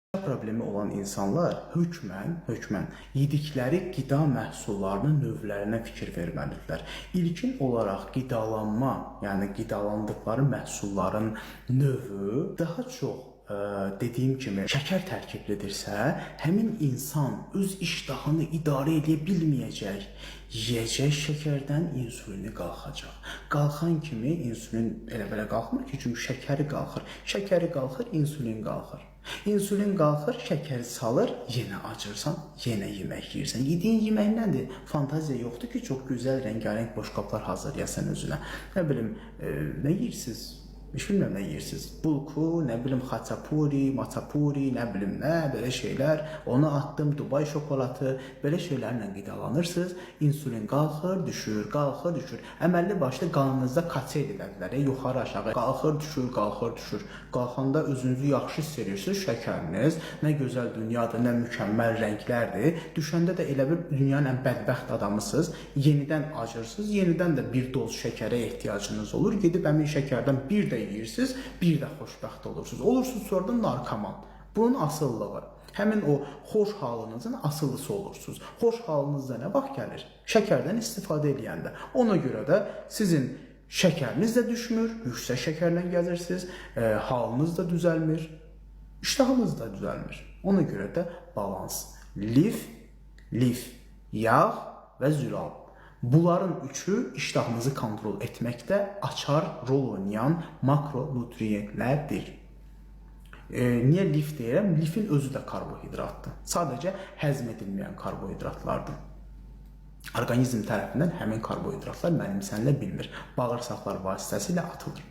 Problemi olan insanlar hökmən yedikləri qida məhsullarının növlərinə fikir verməlidirlər. İlkin olaraq qidalanma, yəni qidalandıqları məhsulların növü daha çox dediyim kimi şəkər tərkiblidirsə, həmin insan öz iştahını idarə edə bilməyəcək. Yiyəcək şəkərdən insulini qalxacaq. Qalxan kimi insulin elə-belə qalxmır ki, çünki şəkəri qalxır. Şəkəri qalxır, insulin qalxır. İnsulin qalxır, şəkəri salır, yenə acırsan, yenə yemək yeyirsən. Yediyin yemək nədir? Fantaziya yoxdur ki, çox gözəl, rəngarəng boşqablar hazırlayasan özünə. Nə bilim, nə yeyirsiniz? Hiç bilmirəm nə yeyirsiniz. Bulku, nə bilim xaçapuri, maçapuri, nə bilim nə, belə şeylər. Onu atdım, Dubai şokolatı, belə şeylərlə qidalanırsınız. İnsulin qalxır, düşür, qalxır, düşür. Əməlli başlı qanınızda kaçel edədilər, yuxarı aşağı. Qalxır, düşür, qalxır, düşür. Qalxanda özünüzü yaxşı hiss edirsiniz, şəkəriniz. Nə gözəl dünyadır, nə mükəmməl rənglərdir. Düşəndə də elə bir dünyanın ən bədbəxt adamısınız. Yenidən acırsınız, yenidən də bir doz şəkərə ehtiyacınız olur. Gedib həmin şəkərdən bir də yeyirsiniz, bir də xoşbəxt olursunuz. Olursunuz sonra da narkoman. Bunun asıllığı, həmin o xoş halınızın asıllısı olursunuz. Xoş halınızda nə vaxt gəlir? Şəkərdən istifadə edəndə. Ona görə də sizin şəkəriniz də düşmür, yüksək şəkərlə gəzirsiniz, halınız da düzəlmir, iştahınız da düzəlmir. Ona görə də balans. Lif, yağ və zülal. Bunların üçü iştahınızı kontrol etməkdə açar rol oynayan makronutriyentlərdir. Niyə lif deyirəm? Lifin özü də karbohidratdır. Sadəcə həzm edilməyən karbohidratlardır. Orqanizm tərəfindən həmin karbohidratlar mənimsənilə bilmir. Bağırsaqlar vasitəsilə atılır.